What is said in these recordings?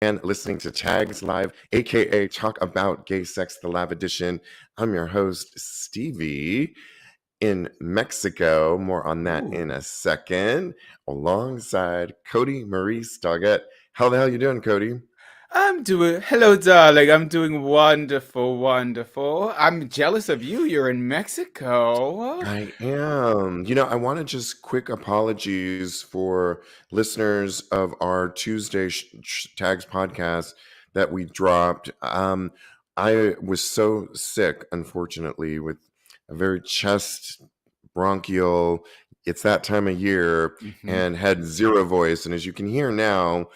and listening to Tags Live, aka Talk About Gay Sex, the Live Edition. I'm your host, Stevie, in Mexico. More on that in a second, alongside Kodi Maurice Doggette. How the hell you doing, Kodi? Hello, darling. I'm doing wonderful, wonderful. I'm jealous of you. You're in Mexico. I am. I want to just quick apologies for listeners of our Tuesday Tags podcast that we dropped. I was so sick, unfortunately, with a very chest bronchial. It's that time of year, and had zero voice. And as you can hear now,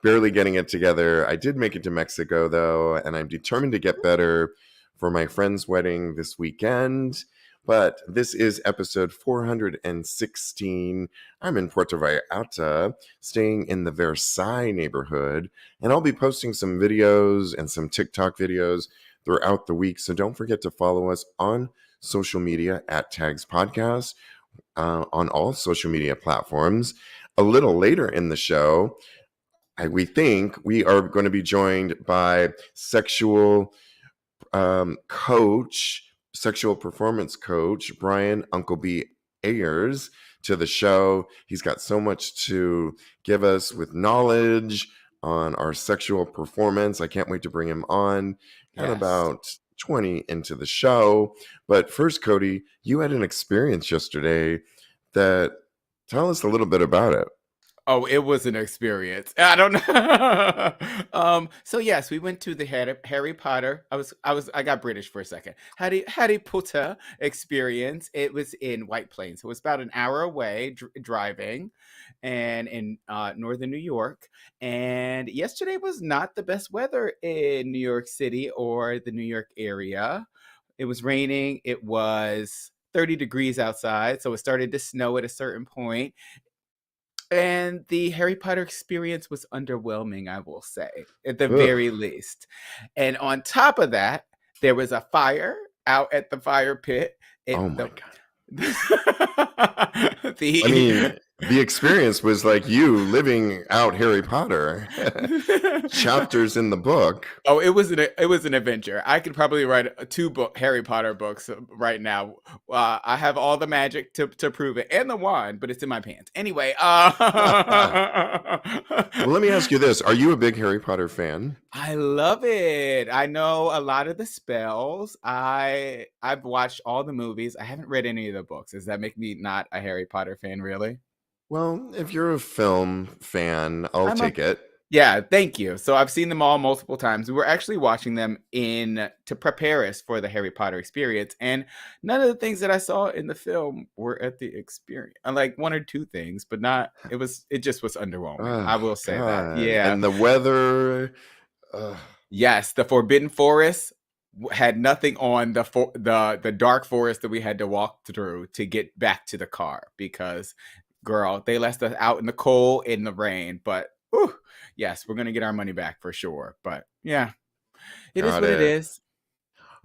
barely getting it together. I did make it to Mexico, though, and I'm determined to get better for my friend's wedding this weekend. But this is episode 416. I'm in Puerto Vallarta, staying in the Versailles neighborhood, and I'll be posting some videos and some TikTok videos throughout the week. So don't forget to follow us on social media at Tags Podcast, on all social media platforms. A little later in the show, we think we are going to be joined by sexual performance coach, Brian Uncle B. Ayers, to the show. He's got so much to give us with knowledge on our sexual performance. I can't wait to bring him on. Got about 20 into the show. But first, Kodi, you had an experience yesterday tell us a little bit about it. Oh, it was an experience. I don't know. So yes, we went to the Harry Potter. I got British for a second. Harry Potter experience. It was in White Plains. It was about an hour away driving, and in northern New York. And yesterday was not the best weather in New York City or the New York area. It was raining. It was 30 degrees outside, so it started to snow at a certain point. And the Harry Potter experience was underwhelming, I will say, at the very least. And on top of that, there was a fire out at the fire pit. Oh my God. The experience was like you living out Harry Potter chapters in the book. Oh, it was an adventure. I could probably write two Harry Potter books right now. I have all the magic to prove it, and the wand, but it's in my pants. Anyway, well, let me ask you this: are you a big Harry Potter fan? I love it. I know a lot of the spells. I've watched all the movies. I haven't read any of the books. Does that make me not a Harry Potter fan, really? Well, if you're a film fan, I'll take it. Yeah, thank you. So I've seen them all multiple times. We were actually watching them to prepare us for the Harry Potter experience, and none of the things that I saw in the film were at the experience. Like one or two things, but not. It just was underwhelming. I will say that. Yeah, and the weather. Yes, the Forbidden Forest had nothing on the dark forest that we had to walk through to get back to the car because, girl, they left us out in the cold, in the rain. But yes, we're gonna get our money back for sure. But yeah, it is what it is.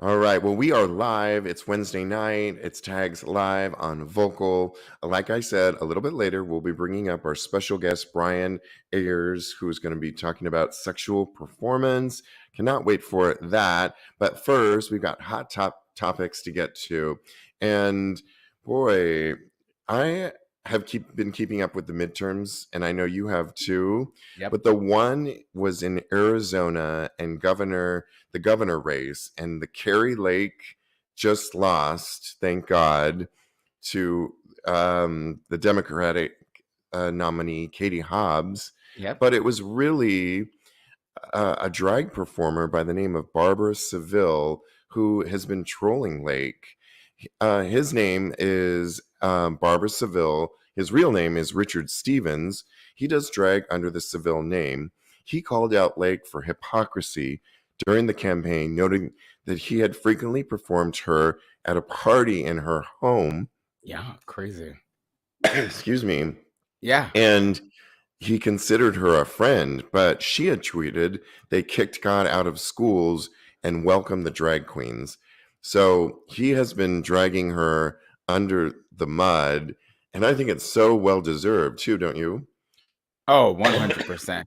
All right. Well, we are live. It's Wednesday night. It's Tags Live on Vocal. Like I said, a little bit later, we'll be bringing up our special guest, Brian Ayers, who is going to be talking about sexual performance. Cannot wait for that. But first, we've got hot topics to get to. And boy, I have been keeping up with the midterms, and I know you have too. Yep. But the one was in Arizona, and the governor race, and the Kari Lake just lost, thank God, to the Democratic nominee Katie Hobbs. Yep. But it was really a drag performer by the name of Barbara Seville who has been trolling Lake. His name is Barbara Seville. His real name is Richard Stevens. He does drag under the Seville name. He called out Lake for hypocrisy during the campaign, noting that he had frequently performed her at a party in her home. Yeah, crazy. Excuse me. Yeah. And he considered her a friend, but she had tweeted they kicked God out of schools and welcomed the drag queens. So he has been dragging her under the mud, and I think it's so well deserved too, don't you? Oh, 100%.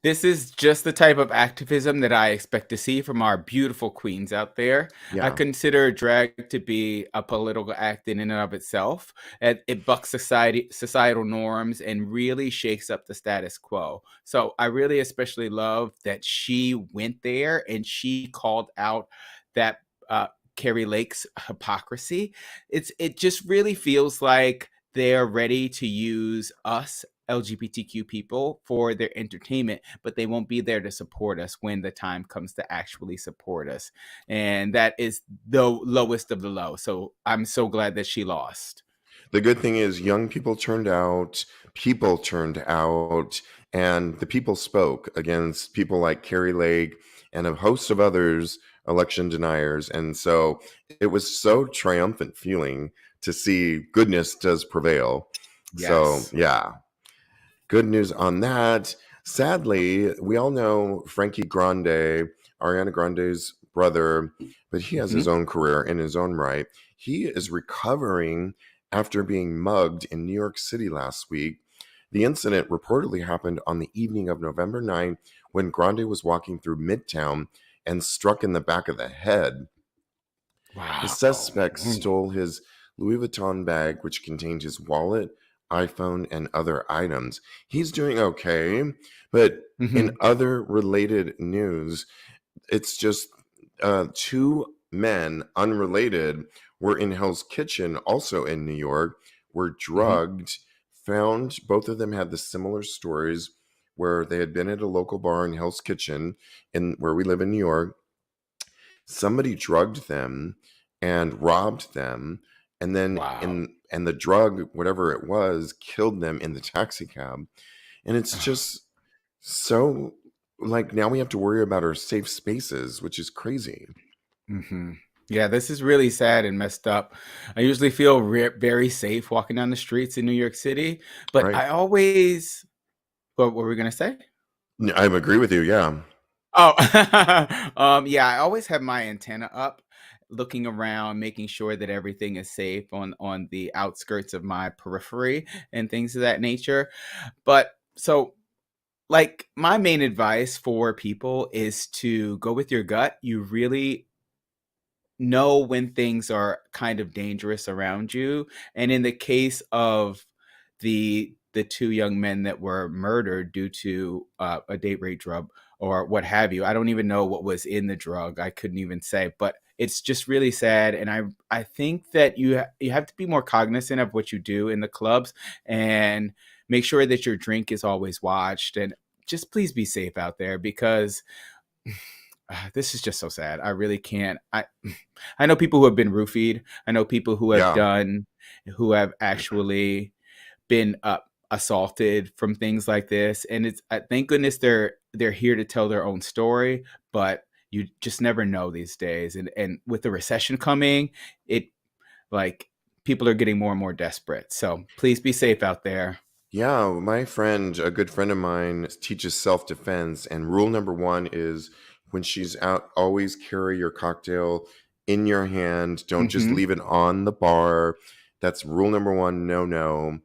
This is just the type of activism that I expect to see from our beautiful queens out there. I Yeah. consider drag to be a political act in and of itself. It bucks societal norms and really shakes up the status quo. So I really especially love that she went there and she called out that uh, Carrie Lake's hypocrisy. It just really feels like they're ready to use us LGBTQ people for their entertainment, but they won't be there to support us when the time comes to actually support us. And that is the lowest of the low. So I'm so glad that she lost. The good thing is young people turned out, and the people spoke against people like Carrie Lake and a host of others, election deniers. And so it was so triumphant feeling to see goodness does prevail. So Yes. yeah, good news on that. Sadly, we all know Frankie Grande, Ariana Grande's brother, but he has his Hmm. own career in his own right. He is recovering after being mugged in New York City last week. The incident reportedly happened on the evening of November 9th when Grande was walking through Midtown and struck in the back of the head. The Wow. suspect stole his Louis Vuitton bag, which contained his wallet, iPhone, and other items. He's doing okay, but in Hmm. other related news, it's just two men, unrelated, were in Hell's Kitchen, also in New York, were Hmm. drugged, found both of them had the similar stories where they had been at a local bar in Hell's Kitchen in where we live in New York. Somebody drugged them and robbed them, and then Wow. and the drug, whatever it was, killed them in the taxi cab. And it's just so, like, now we have to worry about our safe spaces, which is crazy. Hmm. Yeah, this is really sad and messed up. I usually feel very safe walking down the streets in New York City, but Right. I always, what were we going to say? I agree with you. Yeah. Oh, yeah, I always have my antenna up, looking around, making sure that everything is safe on the outskirts of my periphery and things of that nature. But so like my main advice for people is to go with your gut. You really know when things are kind of dangerous around you. And in the case of the two young men that were murdered due to a date rape drug or what have you, I don't even know what was in the drug. I couldn't even say, but it's just really sad. And I think that you have to be more cognizant of what you do in the clubs and make sure that your drink is always watched and just please be safe out there because this is just so sad. I really can't. I know people who have been roofied. I know people Yeah. who have actually been assaulted from things like this, and it's thank goodness they're here to tell their own story. But you just never know these days, and with the recession coming, it like people are getting more and more desperate. So please be safe out there. Yeah, my friend, a good friend of mine, teaches self defense, and rule number one is when she's out, always carry your cocktail in your hand. Don't just Hmm. leave it on the bar. That's rule number one. No, no.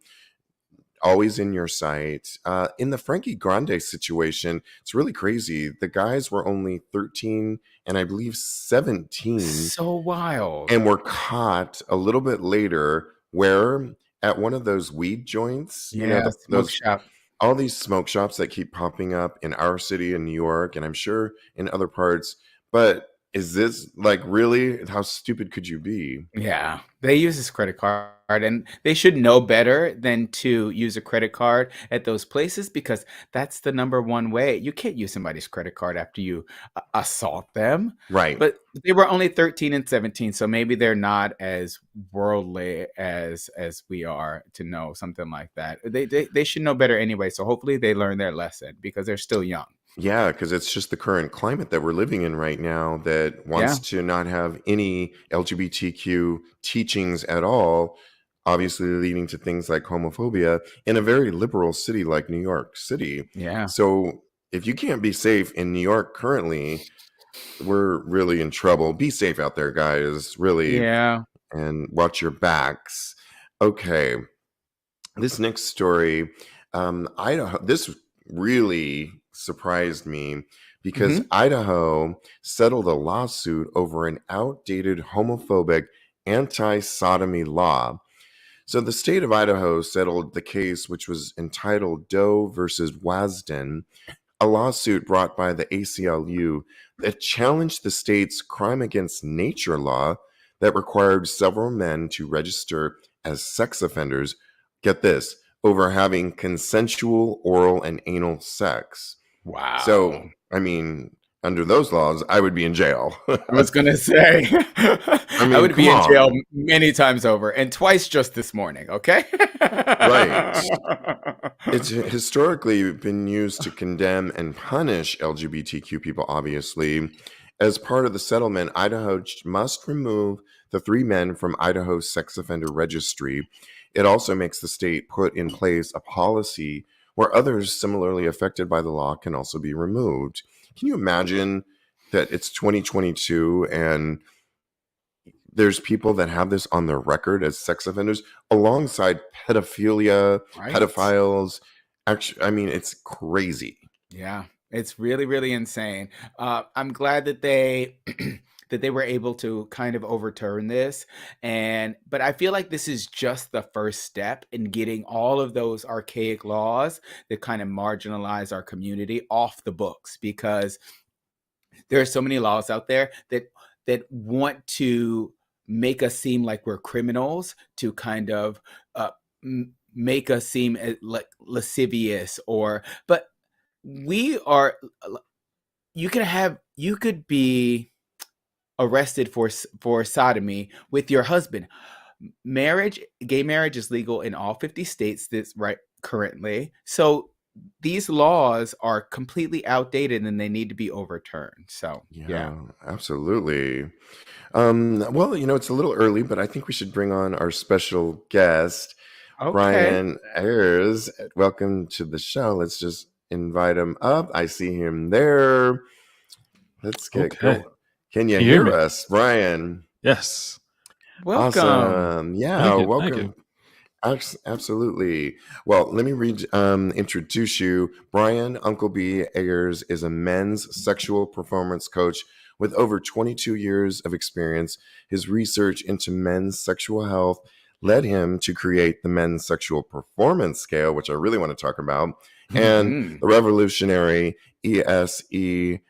Always in your sight. In the Frankie Grande situation, it's really crazy. The guys were only 13 and I believe 17 So wild. and were caught a little bit later where at one of those weed joints, Yeah, smoke those shop. all these smoke shops that keep popping up in our city in New York, and I'm sure in other parts. But is this like really? How stupid could you be? Yeah, they use this credit card and they should know better than to use a credit card at those places because that's the number one way. You can't use somebody's credit card after you assault them. Right. But they were only 13 and 17, so maybe they're not as worldly as we are to know something like that. They should know better anyway, so hopefully they learn their lesson because they're still young. Yeah, because it's just the current climate that we're living in right now that wants Yeah. to not have any LGBTQ teachings at all, obviously leading to things like homophobia in a very liberal city like New York City. Yeah. So if you can't be safe in New York currently, we're really in trouble. Be safe out there, guys, really, Yeah. and watch your backs. Okay, this next story. Idaho, this really surprised me because Hmm. Idaho settled a lawsuit over an outdated homophobic anti-sodomy law. So the state of Idaho settled the case, which was entitled Doe versus Wasden, a lawsuit brought by the ACLU that challenged the state's crime against nature law that required several men to register as sex offenders, get this, over having consensual oral and anal sex. So, Wow. I mean, under those laws, I would be in jail. I was gonna say, I I mean, would come be in jail on. many times over, and twice just this morning. Okay. Right. It's historically been used to condemn and punish LGBTQ people, obviously. As part of the settlement, Idaho must remove the three men from Idaho's sex offender registry. It also makes the state put in place a policy where others similarly affected by the law can also be removed. Can you imagine that it's 2022 and there's people that have this on their record as sex offenders alongside pedophilia, Right. pedophiles? Actually, I mean, it's crazy. Yeah, it's really, really insane. I'm glad that they that they were able to kind of overturn this, and but I feel like this is just the first step in getting all of those archaic laws that kind of marginalize our community off the books, because there are so many laws out there that want to make us seem like we're criminals, to kind of make us seem like lascivious, or but we are you could be arrested for sodomy with your husband. Gay marriage is legal in all 50 states this right currently. So these laws are completely outdated and they need to be overturned. So yeah. Yeah, absolutely. Well, it's a little early, but I think we should bring on our special guest, Okay. Brian Ayers. Welcome to the show. Let's just invite him up. I see him there. Let's get Okay. going. Can you Can you hear hear me? us, Brian? Yes. Welcome. Awesome. Yeah, Thank you. Thank you. welcome. Absolutely. Well, let me introduce you. Brian Uncle B Ayers is a men's sexual performance coach with over 22 years of experience. His research into men's sexual health led him to create the men's sexual performance scale, which I really want to talk about, and Hmm. the revolutionary ESEIS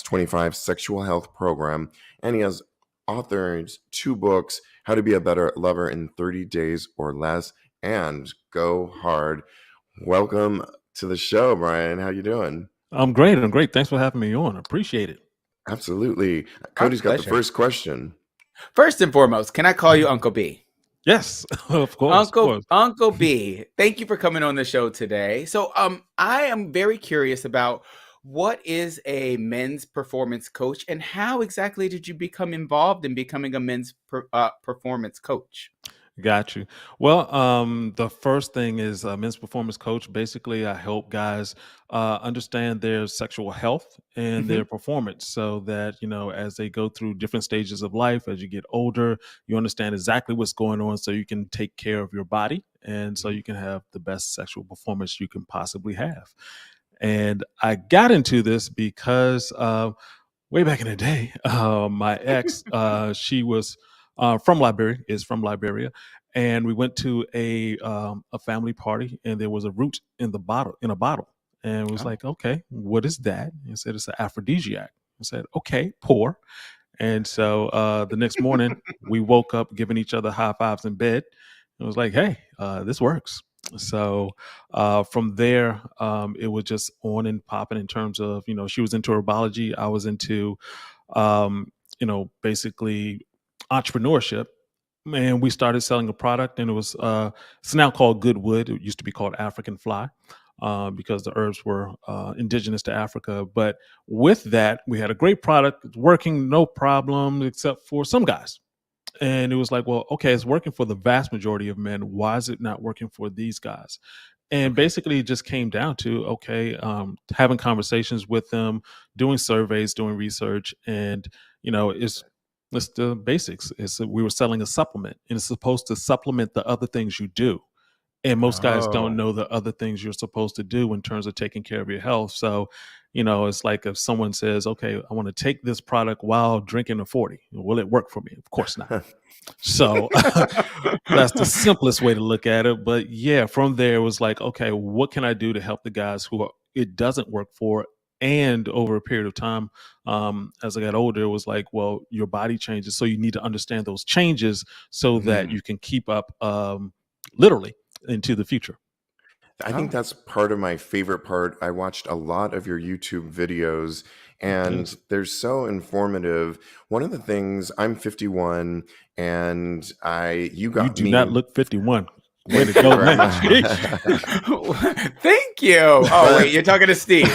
25 sexual health program. And he has authored two books, How to Be a Better Lover in 30 Days or Less, and Go Hard. Welcome to the show, Brian. How you doing? I'm great. I'm great. Thanks for having me on. Appreciate it. Absolutely. Our Cody's got the pleasure. first question. First and foremost, can I call you Uncle B? Yes, of course. Of Uncle course. Uncle B, thank you for coming on the show today. So, I am very curious about what is a men's performance coach, and how exactly did you become involved in becoming a men's performance coach? Got you. Well, the first thing is a men's performance coach. Basically, I help guys understand their sexual health and Hmm. their performance so that, as they go through different stages of life, as you get older, you understand exactly what's going on so you can take care of your body and so you can have the best sexual performance you can possibly have. And I got into this because way back in the day, my ex, she was from Liberia, is from Liberia, and we went to a family party, and there was a root in a bottle, and it was Oh. like, okay, what is that? He said it's an aphrodisiac. I said, okay, pour. And so the next morning, we woke up giving each other high fives in bed. It was like, hey, this works. So from there, it was just on and popping in terms of, she was into herbology. I was into, basically entrepreneurship. And we started selling a product, and it's now called Goodwood. It used to be called African Fly because the herbs were indigenous to Africa. But with that, we had a great product, it's working, no problem, except for some guys. And it was like, well, okay, it's working for the vast majority of men. Why is it not working for these guys? And Okay. basically, it just came down to, okay, having conversations with them, doing surveys, doing research, and it's the basics. We were selling a supplement, and it's supposed to supplement the other things you do. And most guys don't Oh. know the other things you're supposed to do in terms of taking care of your health. So, it's like if someone says, okay, I want to take this product while drinking a 40. Will it work for me? Of course not. So that's the simplest way to look at it. But yeah, from there it was like, okay, what can I do to help the guys it doesn't work for? And over a period of time, as I got older, it was like, well, your body changes. So you need to understand those changes so that Mhm. you can keep up literally into the future. I think Oh. that's part of my favorite part. I watched a lot of your YouTube videos and Yes. they're so informative. One of the things, I'm 51 and you You got do not me. look 51. Way to Thank you go, very man. much. Thank you. Oh, wait, But you're talking to Steve.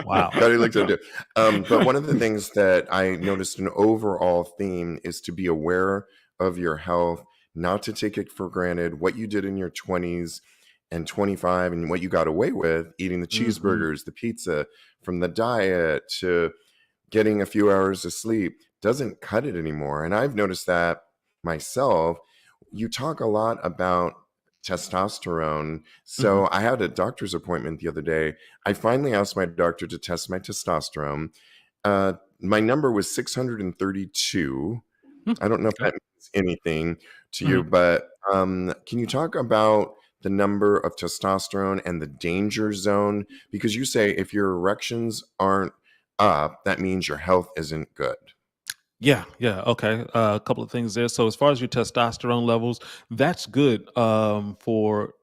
Wow. Cody looks so good. But one of the things that I noticed an overall theme is to be aware of your health, not to take it for granted. What you did in your 20s and 25 and what you got away with, eating the Mhm. cheeseburgers, the pizza, from the diet to getting a few hours of sleep, doesn't cut it anymore. And I've noticed that myself. You talk a lot about testosterone. Mhm. So I had a doctor's appointment the other day. I finally asked my doctor to test my testosterone. My number was 632. Hmm, I don't know if okay. that means anything to Mhm. you, but can you talk about the number of testosterone and the danger zone? Because you say if your erections aren't up, that means your health isn't good. Yeah, yeah, okay. A couple of things there. So as far as your testosterone levels, that's good for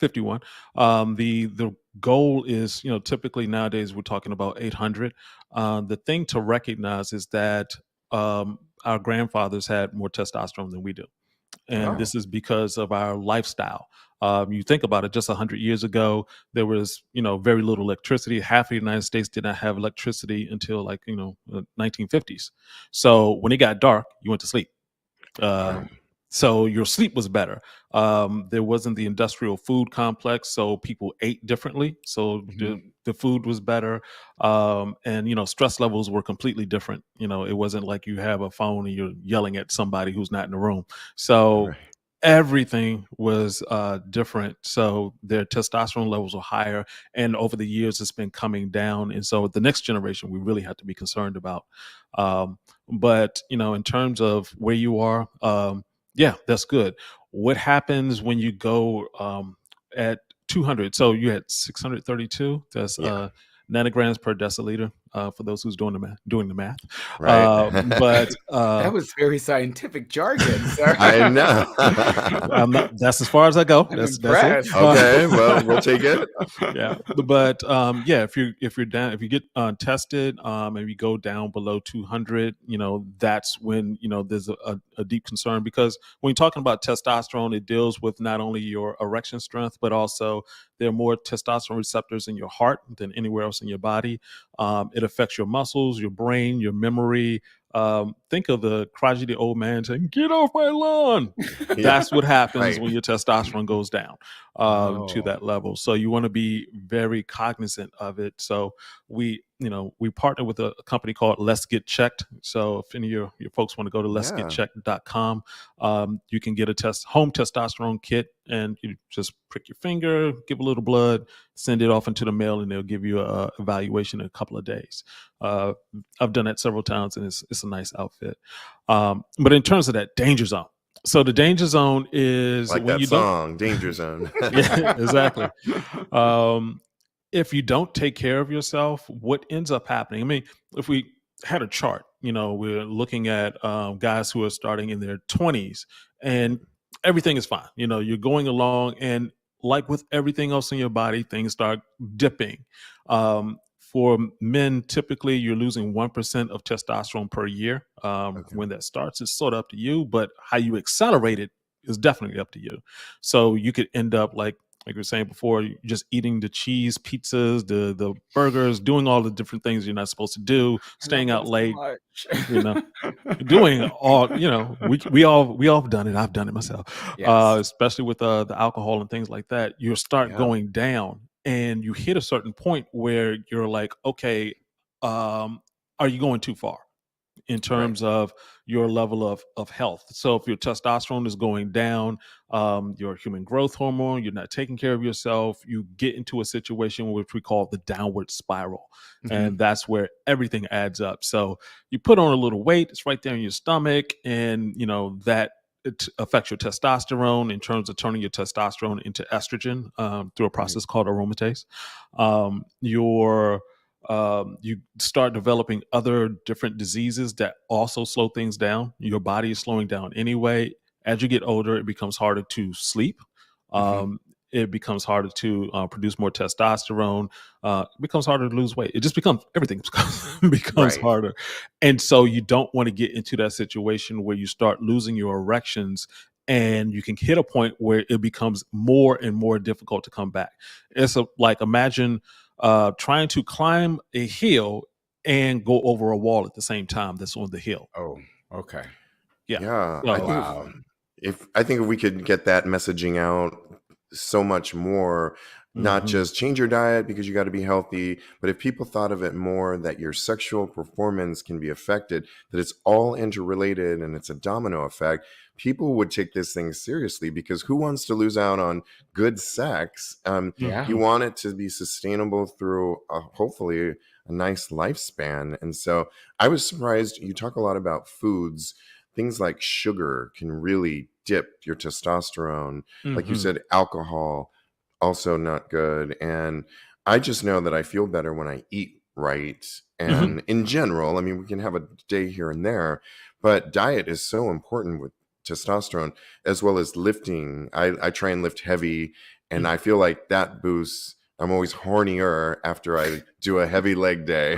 51. The goal is, typically nowadays we're talking about 800. The thing to recognize is that our grandfathers had more testosterone than we do. And Oh. this is because of our lifestyle. You think about it, just 100 years ago, there was, very little electricity. Half of the United States did not have electricity until 1950s. So when it got dark, you went to sleep. Right. Um, so your sleep was better. There wasn't the industrial food complex, so people ate differently. So the Mhm. the food was better, and stress levels were completely different. It wasn't like you have a phone and you're yelling at somebody who's not in the room. So Right. everything was different. So their testosterone levels were higher, and over the years, it's been coming down. And so the next generation, we really have to be concerned about. Um, but in terms of where you are, yeah, that's good. What happens when you go at 200? So you had 632. That's Yeah. nanograms per deciliter. For those who's doing the math. Right. But That was very scientific jargon, sir. I know. I'm not. That's as far as I go. I'm That's it. impressed. Okay, well, we'll take it. Yeah, but yeah, if you're down, if you get tested, and you go down below 200, that's when there's a deep concern, because when you're talking about testosterone, it deals with not only your erection strength, but also there are more testosterone receptors in your heart than anywhere else in your body. It affects your muscles, your brain, your memory. Think of the crotchety old man saying, "Get off my lawn." Yeah, That's what happens right. when your testosterone goes down to Oh. that level. So you want to be very cognizant of it. So we partner with a company called Let's Get Checked. So if any of your folks want to go to Yeah. letsgetchecked.com, you can get a home testosterone kit, and you just prick your finger, give a little blood, send it off into the mail, and they'll give you a evaluation in a couple of days. Uh, I've done that several times, and it's a nice outfit. But in terms of that danger zone, so the danger zone is Like when that you don't. song, Danger Zone. Yeah, exactly. Um, if you don't take care of yourself, what ends up happening? I mean, if we had a chart, we're looking at guys who are starting in their 20s, and everything is fine. You're going along, and like with everything else in your body, things start dipping. For men, typically you're losing 1% of testosterone per year. Okay. When that starts, it's sort of up to you, but how you accelerate it is definitely up to you. So you could end up like we were saying before, just eating the cheese pizzas, the burgers, doing all the different things you're not supposed to do, I love staying them out so late, you know, much. doing all, we all have done it. I've done it myself, Yes. especially with the alcohol and things like that. You start Yeah. going down, and you hit a certain point where you're like, okay, are you going too far? in Right. terms of your level of health. So if your testosterone is going down, your human growth hormone, you're not taking care of yourself, you get into a situation which we call the downward spiral. Mhm. And that's where everything adds up. So you put on a little weight, it's right there in your stomach, and that it affects your testosterone in terms of turning your testosterone into estrogen through a Right. process called aromatase. You start developing other different diseases that also slow things down. Your body is slowing down anyway. As you get older, it becomes harder to sleep. Mhm. It becomes harder to produce more testosterone. It becomes harder to lose weight. It just becomes everything becomes Right. harder, and so you don't want to get into that situation where you start losing your erections, and you can hit a point where it becomes more and more difficult to come back. Like imagine trying to climb a hill and go over a wall at the same time that's on the hill. Oh, okay. Yeah. Yeah, I So think Wow. if we could get that messaging out so much more, not mhm. just change your diet because you got to be healthy, but if people thought of it more that your sexual performance can be affected, that it's all interrelated and it's a domino effect, people would take this thing seriously because who wants to lose out on good sex? Yeah. You Mhm. want it to be sustainable through hopefully a nice lifespan. And so I was surprised you talk a lot about foods. Things like sugar can really dip your testosterone. Like you Mhm. said, alcohol, also not good. And I just know that I feel better when I eat right. Mhm. And in general, I mean, we can have a day here and there, but diet is so important with testosterone as well as lifting. I try and lift heavy, and I feel like that boosts. I'm always hornier after I do a heavy leg day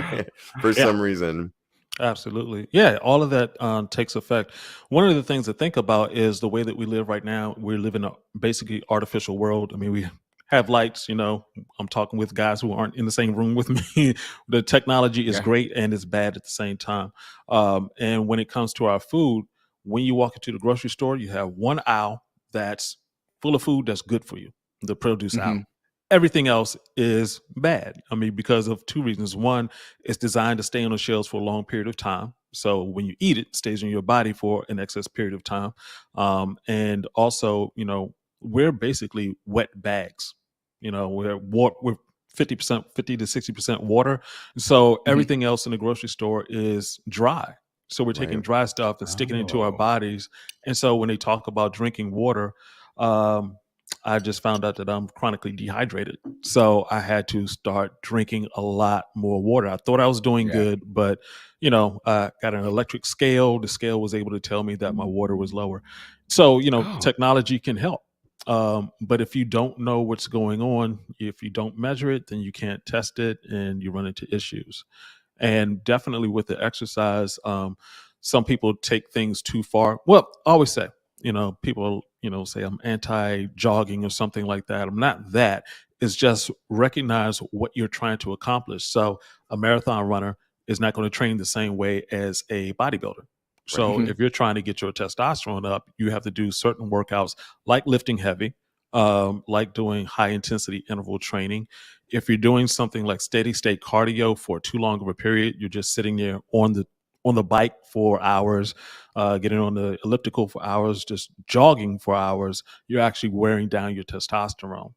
for Yeah. some reason. Absolutely. Yeah, all of that takes effect. One of the things to think about is the way that we live right now. We live in a basically artificial world. I mean, we have lights, I'm talking with guys who aren't in the same room with me. The technology is Yeah. great and it's bad at the same time. And when it comes to our food, when you walk into the grocery store, you have one aisle that's full of food that's good for you, the produce aisle. Mhm. Everything else is bad. I mean, because of two reasons. One, it's designed to stay on the shelves for a long period of time. So when you eat it, it stays in your body for an excess period of time. And also, we're basically wet bags. We're 50%, 50 to 60% water. So Mhm. everything else in the grocery store is dry. So we're taking Right. dry stuff and sticking it into our Oh. bodies. And so when they talk about drinking water, um, I just found out that I'm chronically dehydrated. So I had to start drinking a lot more water. I thought I was doing Yeah. good, but I got an electric scale. The scale was able to tell me that my water was lower. So, Oh. technology can help. But if you don't know what's going on, if you don't measure it, then you can't test it and you run into issues. And definitely with the exercise, some people take things too far. Well, I always say, people, say I'm anti jogging or something like that. I'm not that. It's just recognize what you're trying to accomplish. So a marathon runner is not going to train the same way as a bodybuilder. Right. So Mhm. if you're trying to get your testosterone up, you have to do certain workouts like lifting heavy, like doing high intensity interval training. If you're doing something like steady state cardio for too long of a period, you're just sitting there on the bike for hours, getting on the elliptical for hours, just jogging for hours, you're actually wearing down your testosterone.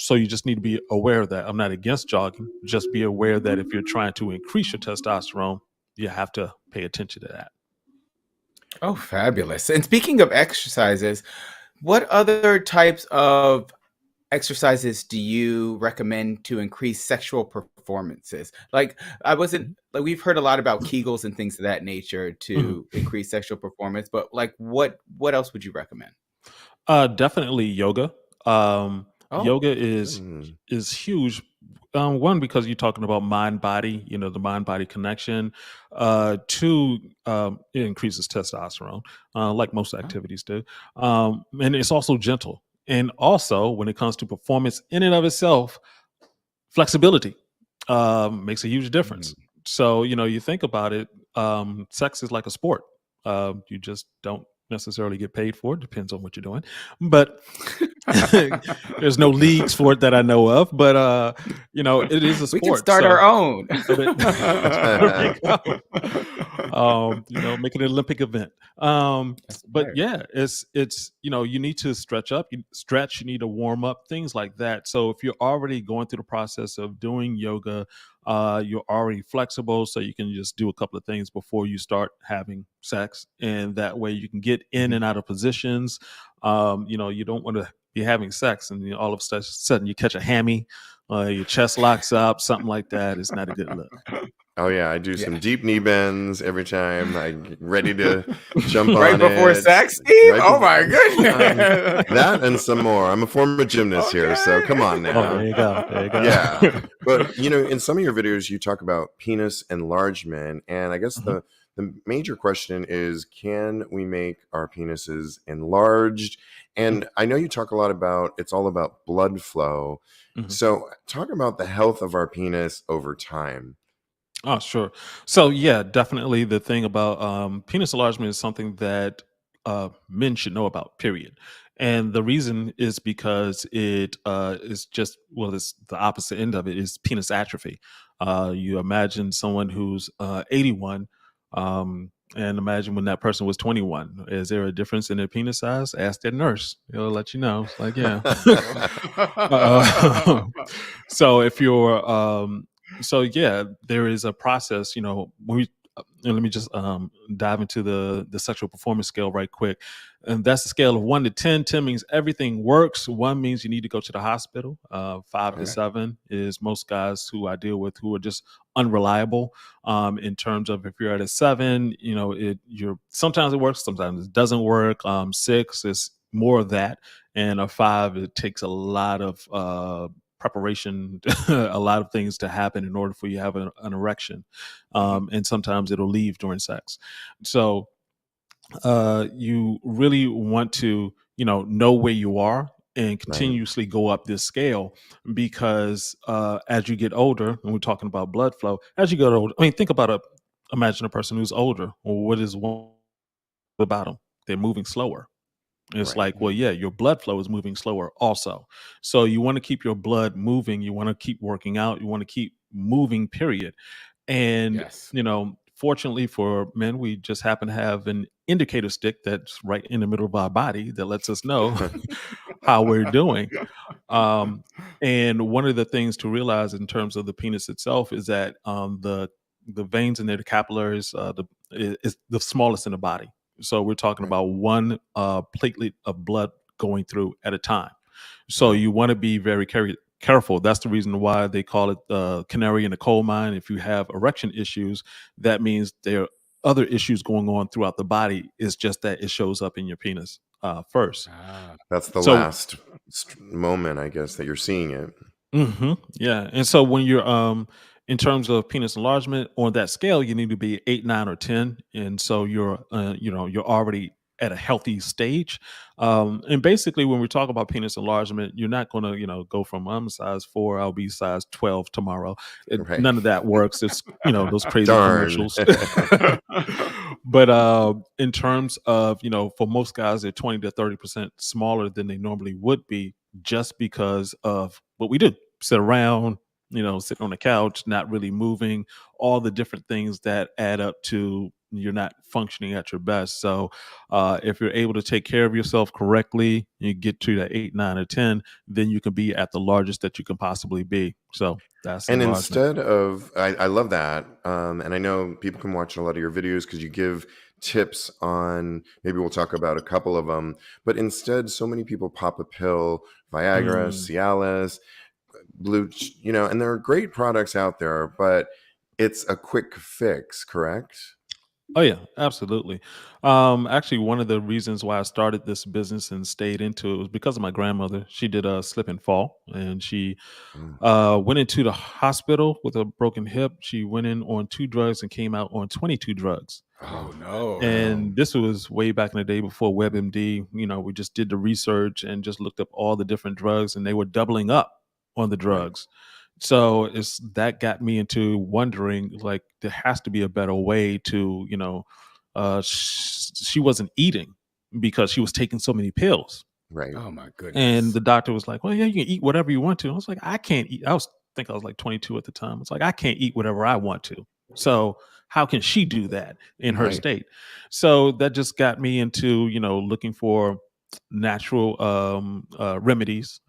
So you just need to be aware of that. I'm not against jogging. Just be aware that if you're trying to increase your testosterone, you have to pay attention to that. Oh, fabulous. And speaking of exercises, what other types of exercises do you recommend to increase sexual performances? Like, I wasn't like we've heard a lot about Kegels and things of that nature Mhm. to increase sexual performance, but like what else would you recommend? Definitely yoga. Oh, Yoga is Mm. is huge. One, because you're talking about mind body, the mind body connection. Two, it increases testosterone, like most oh, activities do, and it's also gentle. And also, when it comes to performance in and of itself, flexibility makes a huge difference. So you think about it. Sex is like a sport. You just don't necessarily get paid for. It depends on what you're doing, but there's no leagues for it that I know of. But it is a We can sport, start our own. so there you go. Make it an Olympic event. That's But right. yeah, it's you need to stretch up, you need to warm up, things like that. So if you're already going through the process of doing yoga, you're already flexible, so you can just do a couple of things before you start having sex, and that way you can get in Mhm. and out of positions. You don't want to be having sex and all of a sudden you catch a hammy, your chest locks up, something like that. It's not a good look. Oh yeah, I do Yeah. some deep knee bends every time. I get ready to jump Right on before it. sex, Steve? Right Oh before, my goodness. that and some more. I'm a former gymnast here, so come on Oh, there now. you go. There you go. Yeah, but in some of your videos, you talk about penis enlargement, and I guess Mhm. the major question is, can we make our penises enlarged? And I know you talk a lot about it's all about blood flow. Mhm. So talk about the health of our penis over time. Oh, sure. So yeah, definitely the thing about penis enlargement is something that men should know about, period. And the reason is because it is just, well, it's the opposite end of it is penis atrophy. You imagine someone who's 81, and imagine when that person was 21. Is there a difference in their penis size? Ask their nurse. It'll let you know. It's like, yeah. uh, so if you're so yeah, there is a process. When and let me just dive into the sexual performance scale right quick, and that's the scale of 1 to 10. 10 means everything works. 1 means you need to go to the hospital. 5 to Okay. 7 is most guys who I deal with who are just unreliable. In terms of if you're at a 7, you're sometimes it works, sometimes it doesn't work. 6 is more of that, and a 5, it takes a lot of preparation, a lot of things to happen in order for you to have an erection, Mhm. and sometimes it'll leave during sex. So you really want to know where you are and Right. continuously go up this scale, because as you get older, and we're talking about blood flow, as you get older, I mean, think about imagine a person who's older. Well, what is one about them? They're moving slower. It's Right. like, well, yeah, your blood flow is moving slower also. So you want to keep your blood moving. You want to keep working out. You want to keep moving, period. And, Yes. fortunately for men, we just happen to have an indicator stick that's right in the middle of our body that lets us know how we're doing. Um, and one of the things to realize in terms of the penis itself is that the veins in there, the capillaries, is the smallest in the body. So we're talking Right. about one platelet of blood going through at a time. So Right. you want to be very careful. That's the reason why they call it canary in the coal mine. If you have erection issues, that means there are other issues going on throughout the body. It's just that it shows up in your penis first. Ah. That's the So last moment, I guess, that you're seeing it. yeah, and so when you're in terms of penis enlargement on that scale, you need to be 8, 9, or 10, and so you're already at a healthy stage. And basically, when we talk about penis enlargement, you're not going to go from I'm size 4, I'll be size 12 tomorrow. Right. None of that works. It's those crazy Darn. commercials. But in terms of for most guys, they're 20 to 30% smaller than they normally would be, just because of what we do: sit around, sitting on the couch, not really moving, all the different things that add up to you're not functioning at your best. So if you're able to take care of yourself correctly, you get to that 8, 9, or 10, then you can be at the largest that you can possibly be. So that's And enlargement. instead of, I love that. And I know people can watch a lot of your videos because you give tips on, maybe we'll talk about a couple of them, but instead, so many people pop a pill, Viagra, Mm. Cialis, and there are great products out there, but it's a quick fix, correct? Oh yeah, absolutely. Actually, one of the reasons why I started this business and stayed into it was because of my grandmother. She did a slip and fall, and she Mm. went into the hospital with a broken hip. She went in on 2 drugs and came out on 22 drugs. Oh Oh, no. wow. And this was way back in the day before WebMD. We just did the research and just looked up all the different drugs, and they were doubling up on the Right. drugs. So it's that got me into wondering, like, there has to be a better way to, she wasn't eating. because she was taking so many pills. Right. Oh my And goodness. the doctor was like, well, yeah, you can eat whatever you want to. I was like, I can't eat. Think I was like 22 at the time. It's like, I can't eat whatever I want to. So how can she do that in her Right. state? So that just got me into, looking for natural remedies.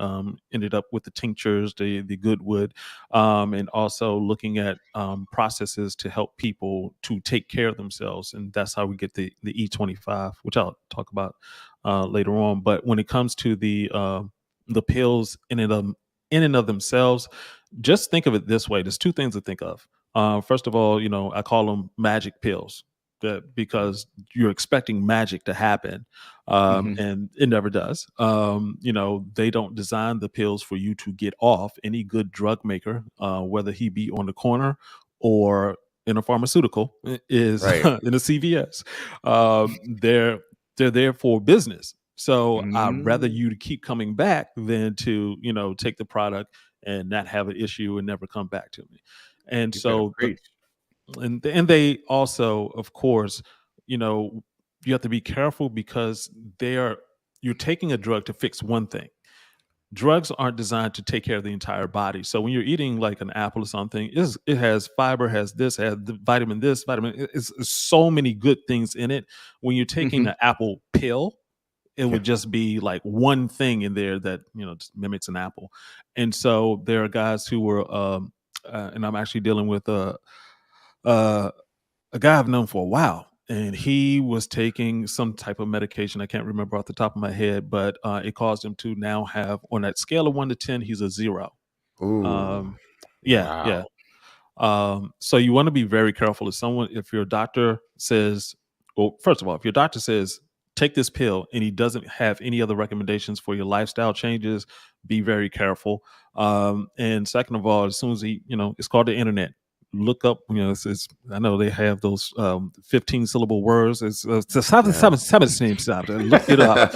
Ended up with the tinctures, the Goodwood, and also looking at processes to help people to take care of themselves. And that's how we get the E25, which I'll talk about later on. But when it comes to the pills in and of themselves, just think of it this way. There's two things to think of. First of all, I call them magic pills because you're expecting magic to happen, Mhm. and it never does. They don't design the pills for you to get off. Any good drug maker, whether he be on the corner or in a pharmaceutical, is Right. in a CVS. They're there for business. So I'd rather Mm. you to keep coming back than to, take the product and not have an issue and never come back to me. And You better so preach. and they also, of course, you know, you have to be careful because you're taking a drug to fix one thing. Drugs aren't designed to take care of the entire body. So when you're eating like an apple or something, it has fiber, has the vitamin, it's so many good things in it. When you're taking Mhm. the apple pill, it Yeah. would just be like one thing in there that just mimics an apple. And so there are guys who were and I'm actually dealing with uh, a guy I've known for a while, and he was taking some type of medication. I can't remember off the top of my head, but it caused him to now have, on that scale of 1 to 10, he's a 0. Ooh. Um, yeah, Wow. yeah. So you want to be very careful. If your doctor says, well, first of all, if your doctor says take this pill and he doesn't have any other recommendations for your lifestyle changes, be very careful. And second of all, as soon as it's called the internet. Look up, I know they have those 15 syllable words. It's seven, Yeah. seven, seven, look it up.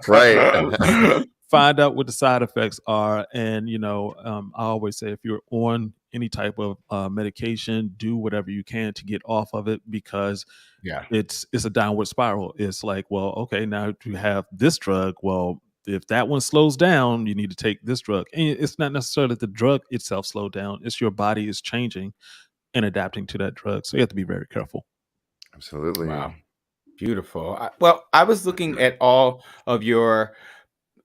Right. Find out what the side effects are. And I always say, if you're on any type of medication, do whatever you can to get off of it, because Yeah. it's a downward spiral. It's like, well, okay, now you have this drug. Well, if that one slows down, you need to take this drug. And it's not necessarily the drug itself slowed down, it's your body is changing and adapting to that drug. So you have to be very careful. Absolutely. Wow. Beautiful. Well, I was looking at all of your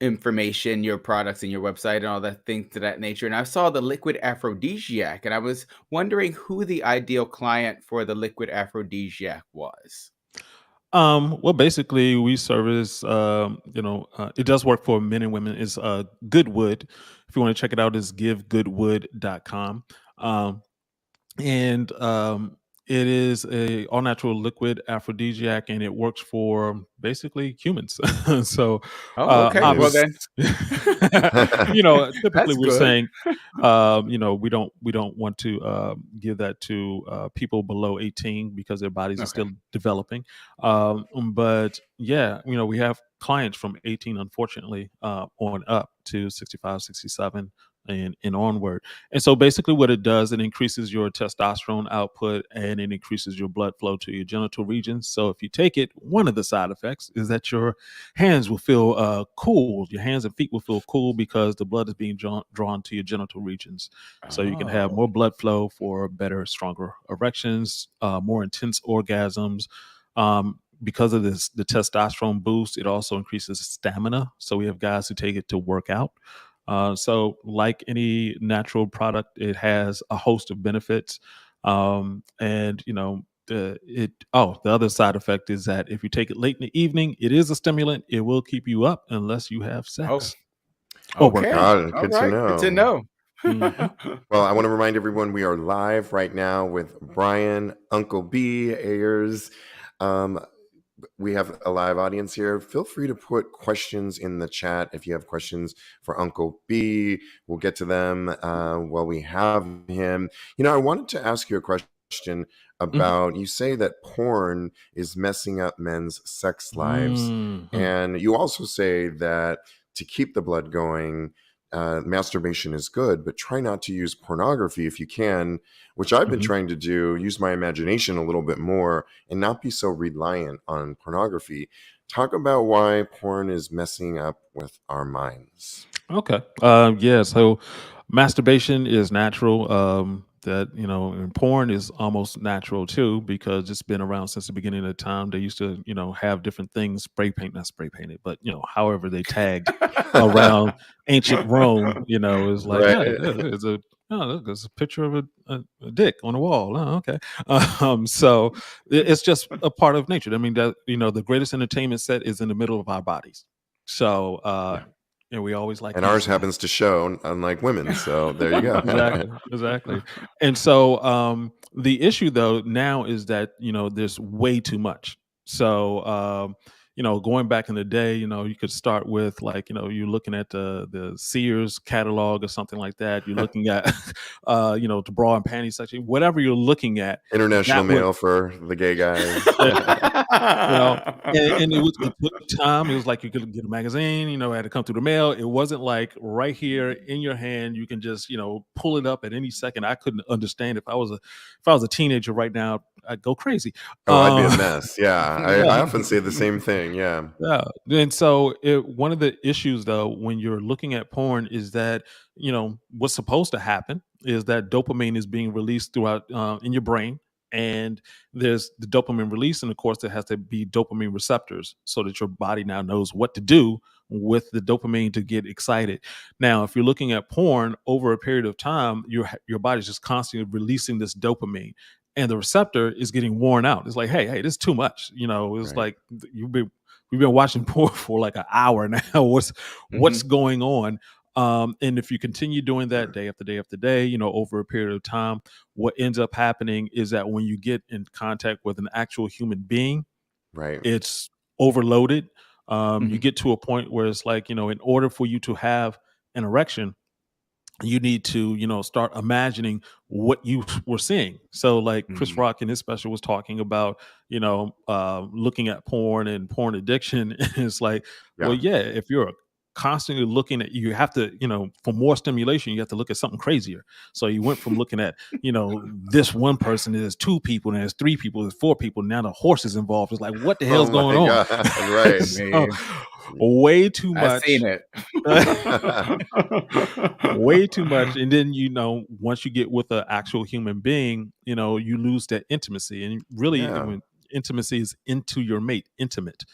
information, your products, and your website, and all that things to that nature. And I saw the liquid aphrodisiac, and I was wondering who the ideal client for the liquid aphrodisiac was. Well, basically, we service. It does work for men and women. It's Goodwood. If you want to check it out, is givegoodwood.com. And it is a all natural liquid aphrodisiac, and it works for basically humans. So Oh, okay. Well Nice. obviously, then, typically that's we're good. saying we don't want to give that to people below 18 because their bodies are Okay. still developing. But yeah, we have clients from 18, unfortunately, on up to 65, 67, and onward. And so basically what it does, it increases your testosterone output and it increases your blood flow to your genital regions. So if you take it, one of the side effects is that your hands will feel cool. Your hands and feet will feel cool because the blood is being drawn to your genital regions. So you can have Oh, more blood flow for better, stronger erections, more intense orgasms. Because of the testosterone boost, it also increases stamina. So we have guys who take it to work out. So, like any natural product, it has a host of benefits. And the other side effect is that if you take it late in the evening, it is a stimulant. It will keep you up unless you have oh, sex or work okay. out. Got it. All Good to right. Good to know. know. Mhm. Well, I want to remind everyone we are live right now with Brian, Uncle B, Ayers. Um, we have a live audience here. Feel free to put questions in the chat if you have questions for Uncle B. We'll get to them while we have him. I wanted to ask you a question Mhm. about, you say that porn is messing up men's sex lives. Mhm. And you also say that to keep the blood going, masturbation is good, but try not to use pornography if you can, which I've been Mhm. trying to do, use my imagination a little bit more and not be so reliant on pornography. talk about why porn is messing up with our minds. Okay. Yeah. So masturbation is natural. That and porn is almost natural too because it's been around since the beginning of time. They used to, have different things, not spray painted, but however they tagged around ancient Rome. Is like, Right. yeah, it's a look, there's a picture of a dick on the wall. Oh, okay. So it's just a part of nature. I mean, that the greatest entertainment set is in the middle of our bodies. So Yeah. and we always like And ours using that. happens to show, unlike women. So there you go. Exactly. And so the issue though now is that there's way too much. So going back in the day, you could start with like you're looking at the Sears catalog or something like that. You're looking at the bra and panty section, whatever you're looking at. International That would mail for the gay guys. you know, and it took time. It was like you could get a magazine, it had to come through the mail. It wasn't like right here in your hand. You can just, pull it up at any second. I couldn't understand if I was a teenager right now, I'd go crazy. Oh, I'd be a Uh, mess. Yeah. I yeah, often say the same thing. Yeah. yeah. And so one of the issues though, when you're looking at porn is that, what's supposed to happen is that dopamine is being released throughout in your brain. And there's the dopamine release, and of course, there has to be dopamine receptors so that your body now knows what to do with the dopamine to get excited. Now, if you're looking at porn over a period of time, your body's just constantly releasing this dopamine, and the receptor is getting worn out. It's like, hey, this is too much. It's Right. like we've been watching porn for like an hour now. What's Mhm. going on? And if you continue doing that day after day after day, over a period of time, what ends up happening is that when you get in contact with an actual human being, Right. it's overloaded. You Mhm. get to a point where it's like, in order for you to have an erection, you need to start imagining what you were seeing. So like Chris Mhm. Rock in his special was talking about looking at porn and porn addiction. It's like, well, Yeah. yeah, if you're constantly looking at, you have to, for more stimulation, you have to look at something crazier. So you went from looking at this one person, there's two people, and there's three people, there's four people, now the horse is involved. It's like, what the hell's Oh going my on? God. Right. So Man, way too I seen much. it. Way too much. And then once you get with an actual human being, you lose that intimacy. And really, Yeah. when intimacy is into your mate, intimate.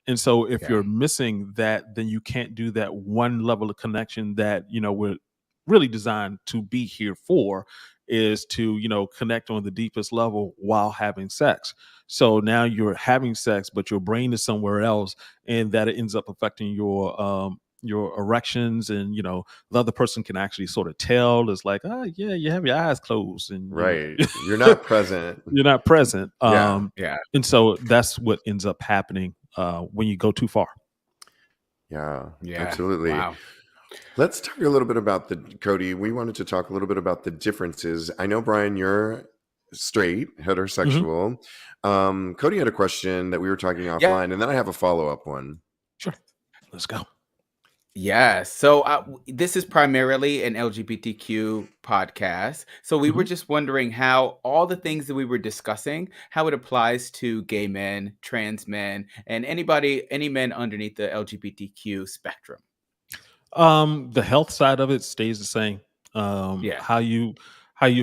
And so if Yeah. you're missing that, then you can't do that one level of connection that we're really designed to be here for, is to connect on the deepest level while having sex. So now you're having sex but your brain is somewhere else, and that ends up affecting your erections. And the other person can actually sort of tell. It's like, oh yeah, you have your eyes closed, and Right. You're not present. you're not present. Yeah. Yeah. And so that's what ends up happening when you go too far. Yeah. Yeah. Absolutely. Wow. Let's talk a little bit about Cody. We wanted to talk a little bit about the differences. I know, Brian, you're straight, Hmm. heterosexual. Cody had a question that we were talking Yeah. offline, and then I have a follow-up one. Sure. Let's go. Yeah. So this is primarily an LGBTQ podcast. So we were Hmm. just wondering how all the things that we were discussing, how it applies to gay men, trans men, and any men underneath the LGBTQ spectrum. The health side of it stays the same. Yeah. How you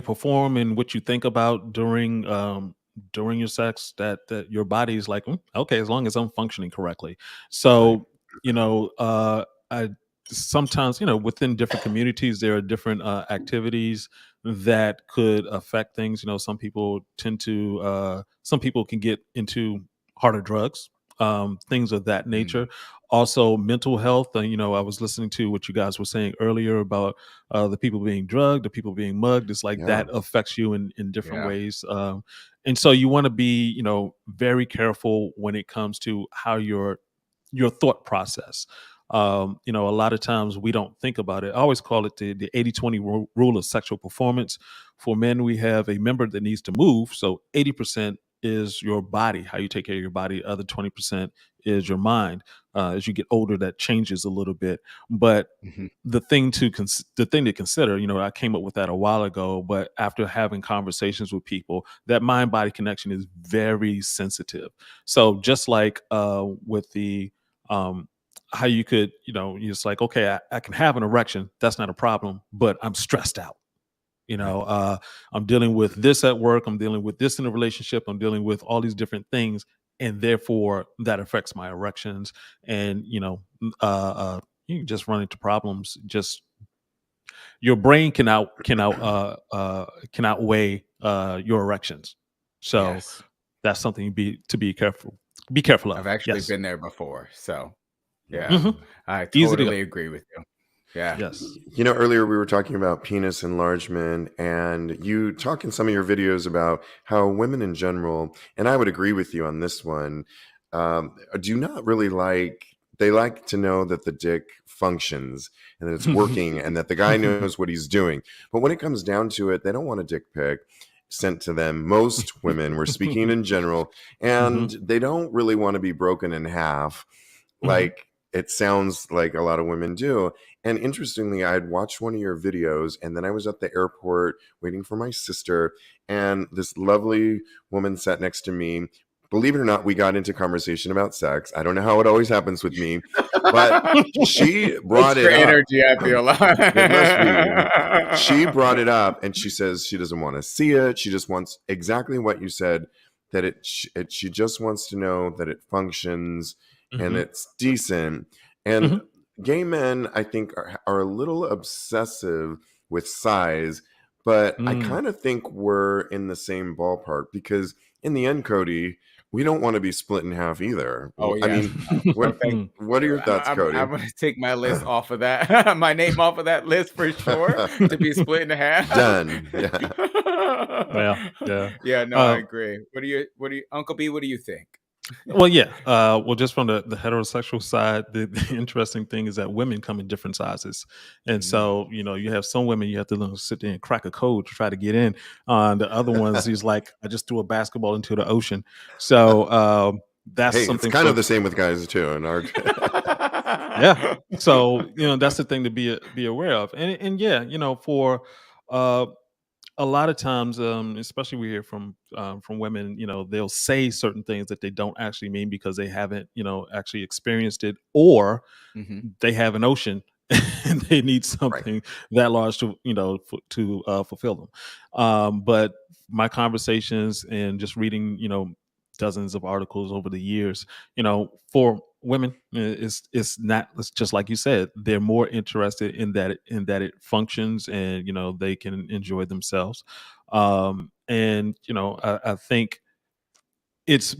perform and what you think about during your sex, that your body's like, okay, as long as I'm functioning correctly. Right. So I sometimes within different communities there are different activities that could affect things. Some people can get into harder drugs, things of that nature. Mm, Also mental health. I was listening to what you guys were saying earlier about the people being drugged, the people being mugged. It's like Yeah. that affects you in different yeah. ways. And so you want to be very careful when it comes to how your thought process. A lot of times we don't think about it. I always call it the 80-20 rule of sexual performance. For men, we have a member that needs to move. So 80% is your body, how you take care of your body. Other 20% is your mind. As you get older, that changes a little bit. But Mhm. the thing to consider, I came up with that a while ago, but after having conversations with people, that mind body connection is very sensitive. So just like with the how you could, you're just like, okay, I can have an erection, that's not a problem, but I'm stressed out. you Right. know uh I'm dealing with this at work, I'm dealing with this in a relationship, I'm dealing with all these different things, and therefore that affects my erections. And you can just run into problems. Just your brain can outweigh your erections. So Yes. that's something to be careful I've of. actually Yes. been there before. So, yeah, Yeah. Hmm. I Easy to go. totally agree with you. Yeah. Yes. Earlier we were talking about penis enlargement, and you talk in some of your videos about how women in general, and I would agree with you on this one, do not really they like to know that the dick functions and that it's working and that the guy knows what he's doing. But when it comes down to it, they don't want a dick pic sent to them. Most women, we're speaking in general, Hmm. and they don't really want to be broken in half Hmm. like it sounds like a lot of women do. And interestingly, I had watched one of your videos, and then I was at the airport waiting for my sister, and this lovely woman sat next to me. Believe it or not, we got into conversation about sex. I don't know how it always happens with me, but she It's brought your it up. energy, I feel It must be. She like. brought it up, and she says she doesn't want to see it. She just wants exactly what you said, that she just wants to know that it functions and Hmm. it's decent. And Hmm. gay men, I think, are a little obsessive with size, but I Mm. kind of think we're in the same ballpark because in the end, Cody, we don't want to be split in half either. Oh, I yeah. mean, No, what thank what are you. your thoughts, I'm Cody? gonna take my list off of that, my name off of that list for sure, to be split in half. Done. Yeah. Yeah, yeah. Yeah, no, I Uh, agree. What do you Uncle B, what do you think? well, yeah. Well, just from the heterosexual side, the interesting thing is that women come in different sizes, and Mm. so you have some women you have to sit there and crack a code to try to get in. The other ones, he's like, I just threw a basketball into the ocean. So that's Hey, it's something kind for of the same with guys too. In our yeah. So that's the thing to be aware of, and yeah, for uh a lot of times, especially we hear from women, they'll say certain things that they don't actually mean because they haven't, actually experienced it, or Mhm. they have an ocean and they need right. something that large to, to fulfill them. But my conversations and just reading, dozens of articles over the years, for women, it's just like you said, they're more interested in that it functions, and they can enjoy themselves. And I think it's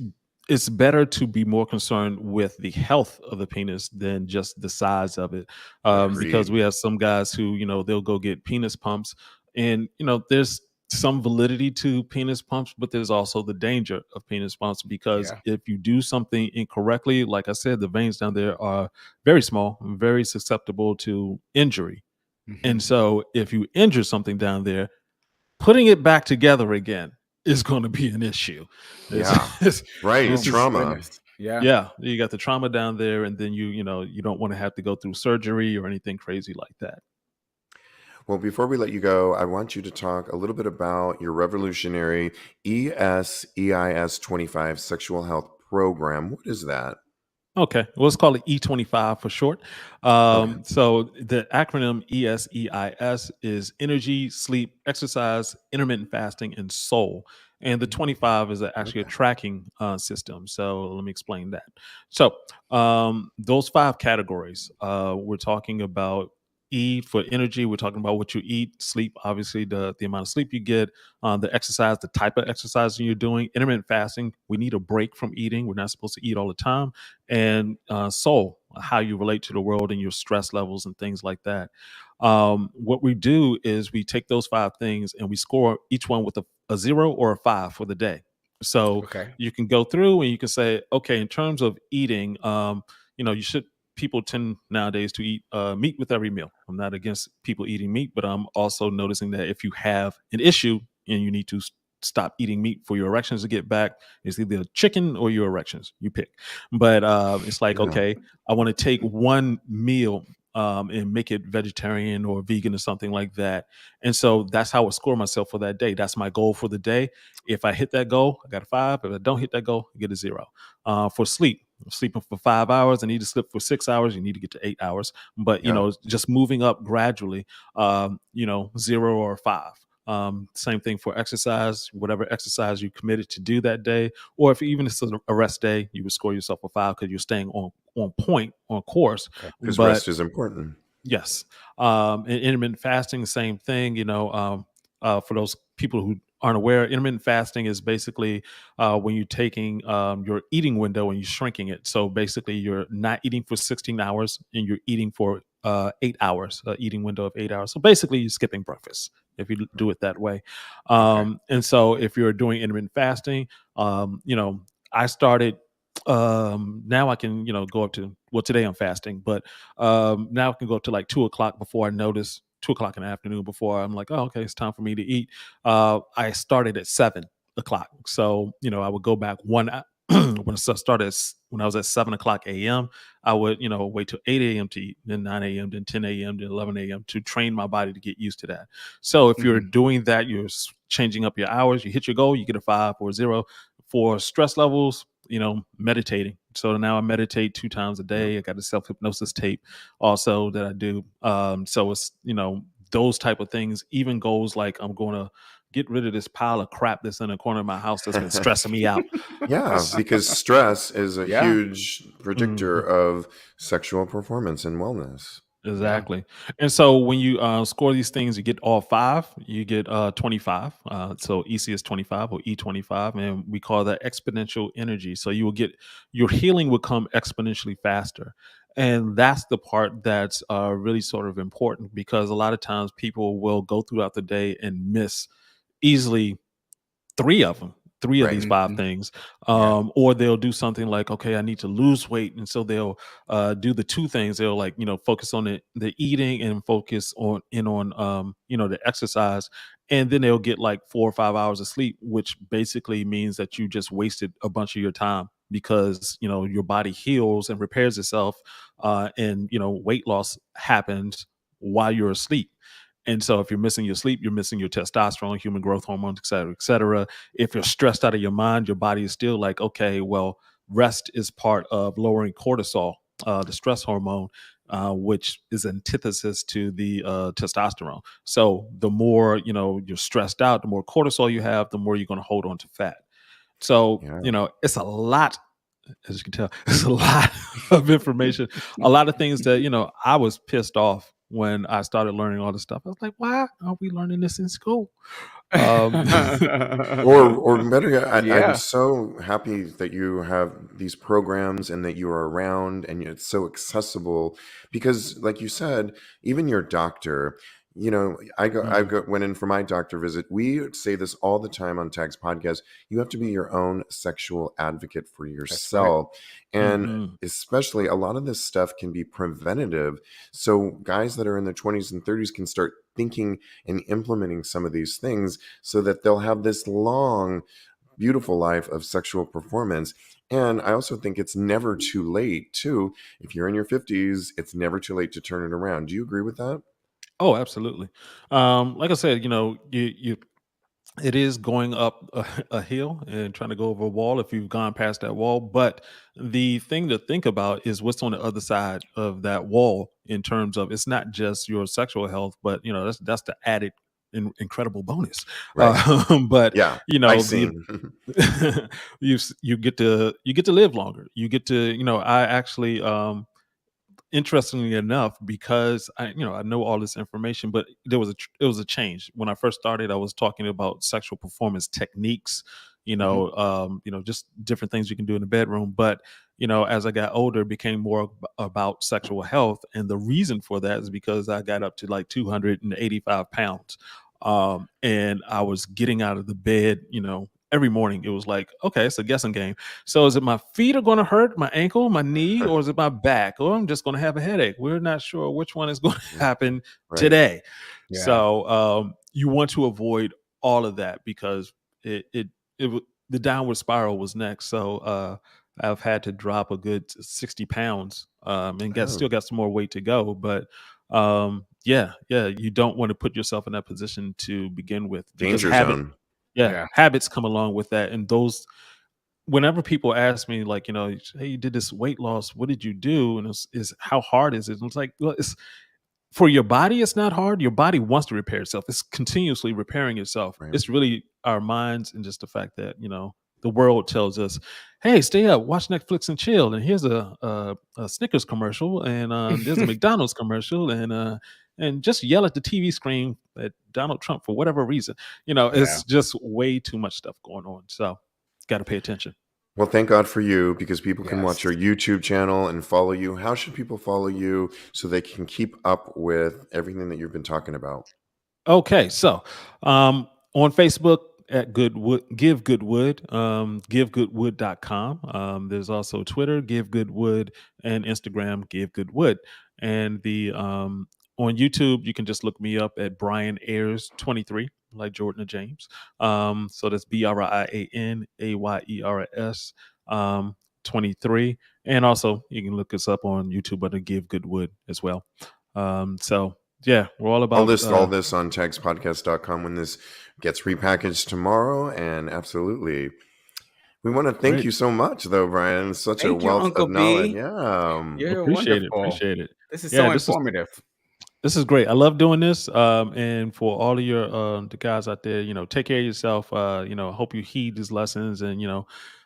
it's better to be more concerned with the health of the penis than just the size of it, because Agreed. we have some guys who they'll go get penis pumps, and there's some validity to penis pumps, but there's also the danger of penis pumps, because Yeah. if you do something incorrectly, like I said, the veins down there are very small, very susceptible to injury. Mhm. And so if you injure something down there, putting it back together again is going to be an issue. It's, Yeah. it's, Right. Oh this my is Trauma. goodness. Yeah. yeah, you got the trauma down there, and then you don't want to have to go through surgery or anything crazy like that. Well, before we let you go, I want you to talk a little bit about your revolutionary ESEIS 25 sexual health program. What is that? Okay, well, let's call it E25 for short. Okay. So the acronym ESEIS is energy, sleep, exercise, intermittent fasting, and soul. And the Mm. 25 is actually a Okay. tracking system. So let me explain that. So those five categories, we're talking about E for energy. We're talking about what you eat, sleep, obviously the amount of sleep you get, the exercise, the type of exercise you're doing, intermittent fasting. We need a break from eating. We're not supposed to eat all the time, and soul, how you relate to the world and your stress levels and things like that. What we do is we take those five things and we score each one with a zero or a five for the day. So Okay. you can go through and you can say, okay, in terms of eating, you should. People tend nowadays to eat meat with every meal. I'm not against people eating meat, but I'm also noticing that if you have an issue and you need to stop eating meat for your erections to get back. It's either chicken or your erections. You pick. But it's like, Yeah. okay, I want to take one meal and make it vegetarian or vegan or something like that. And so that's how I score myself for that day. That's my goal for the day. If I hit that goal, I got a 5. If I don't hit that goal, I get a 0. For sleep, sleeping for 5 hours, I need to sleep for 6 hours. You need to get to 8 hours. But Yeah. just moving up gradually. 0 or 5. Same thing for exercise. Whatever exercise you committed to do that day, or if even it's a rest day, you would score yourself a 5 because you're staying on point, on course. Okay. Because But rest is important. yes, and intermittent fasting, same thing. For those people who aren't aware, intermittent fasting is basically when you're taking your eating window and you're shrinking it. So basically, you're not eating for 16 hours and you're eating for 8 hours, eating window of 8 hours. So basically, you're skipping breakfast if you do it that way. Okay. And so if you're doing intermittent fasting, I started. Now I can, go up to, well, today I'm fasting, but now I can go up to like 2 o'clock before I notice 2 o'clock in the afternoon before I'm like, oh, okay, it's time for me to eat. I started at 7 o'clock. So, I would go back when I was at 7 o'clock a.m., I would, wait till 8 a.m. to eat, then 9 a.m., then 10 a.m., then 11 a.m. to train my body to get used to that. So if you're Mhm. doing that, you're changing up your hours, you hit your goal, you get a 5 or a 0. For stress levels, meditating. So now I meditate 2 times a Yeah. day. I got a self-hypnosis tape also that I do. So it's, those type of things, even goals like I'm going to get rid of this pile of crap that's in the corner of my house that's been stressing me out. Yeah, because stress is a Yeah. huge predictor Mhm. of sexual performance and wellness. Yeah. Exactly. And so when you score these things, you get all 5, you get 25. So EC is 25 or E25, and we call that exponential energy. So you will get, your healing will come exponentially faster. And that's the part that's really sort of important, because a lot of times people will go throughout the day and miss easily 3 of them, 3 of Right. these 5 Mhm. things. Yeah. Or they'll do something like, okay, I need to lose weight. And so they'll do the 2 things. They'll, like, focus on the eating and focus on the exercise. And then they'll get like 4 or 5 hours of sleep, which basically means that you just wasted a bunch of your time, because, your body heals and repairs itself. And, weight loss happens while you're asleep. And so if you're missing your sleep, you're missing your testosterone, human growth hormones, et cetera, et cetera. If you're stressed out of your mind, your body is still like, okay, well, rest is part of lowering cortisol, the stress hormone, which is antithesis to the testosterone. So the more, you're stressed out, the more cortisol you have, the more you're going to hold on to fat. So, Yeah. it's a lot, as you can tell, it's a lot of information, a lot of things that, I was pissed off when I started learning all this stuff. I was like, why aren't we learning this in school? Um, Or better yet, I'm Yeah. so happy that you have these programs and that you are around and it's so accessible, because like you said, even your doctor, mhm, went in for my doctor visit. We say this all the time on Tags Podcast. You have to be your own sexual advocate for That's right. yourself. And mhm. especially a lot of this stuff can be preventative. So guys that are in their 20s and 30s can start thinking and implementing some of these things so that they'll have this long, beautiful life of sexual performance. And I also think it's never too late, too. If you're in your 50s, it's never too late to turn it around. Do you agree with that? Oh, absolutely. Like I said, you it is going up a hill and trying to go over a wall if you've gone past that wall. But the thing to think about is what's on the other side of that wall, in terms of, it's not just your sexual health, but that's the added incredible bonus. Right. But Yeah. the Icing. you get to live longer. You get to, I actually, interestingly enough, because I know all this information, but it was a change when I first started. I was talking about sexual performance techniques, Mhm. just different things you can do in the bedroom. But as I got older, it became more about sexual health, and the reason for that is because I got up to like 285 pounds, and I was getting out of the bed, every morning. It was like, okay, it's a guessing game. So is it my feet are going to hurt, my ankle, my knee, or is it my back, or I'm just going to have a headache? We're not sure which one is going to happen Right. today. Yeah. So you want to avoid all of that, because the downward spiral was next. So I've had to drop a good 60 pounds, and still Oh, got some more weight to go. But you don't want to put yourself in that position to begin with, because danger zone. Yeah. habits come along with that. And those, whenever people ask me, like, hey, you did this weight loss, what did you do? And is how hard is it? And it's like, well, it's for your body, it's not hard. Your body wants to repair itself. It's continuously repairing itself. Right. It's really our minds, and just the fact that, the world tells us, hey, stay up, watch Netflix and chill. And here's a Snickers commercial, and there's a McDonald's commercial, and just yell at the TV screen at Donald Trump for whatever reason. Yeah. It's just way too much stuff going on. So got to pay attention. Well, thank God for you, because people can watch Yes. your YouTube channel and follow you. How should people follow you so they can keep up with everything that you've been talking about? Okay, so on Facebook at Goodwood, Give Goodwood, givegoodwood.com. There's also Twitter, Give Goodwood, and Instagram, Give Goodwood. And the on YouTube, you can just look me up at Brian Ayers 23, like Jordan or James. So that's BrianAyers 23. And also you can look us up on YouTube under Give Goodwood as well. So yeah, we're all I'll about list all this on tagspodcast.com when this gets repackaged tomorrow. And absolutely, we want to thank Great. you so much, though, Brian. Such a Thank you, wealth Uncle of knowledge. B. Yeah. You're Appreciate it. wonderful. Appreciate it. This is Yeah, so this informative. is great. I love doing this. And for all of your the guys out there, take care of yourself. I hope you heed these lessons. And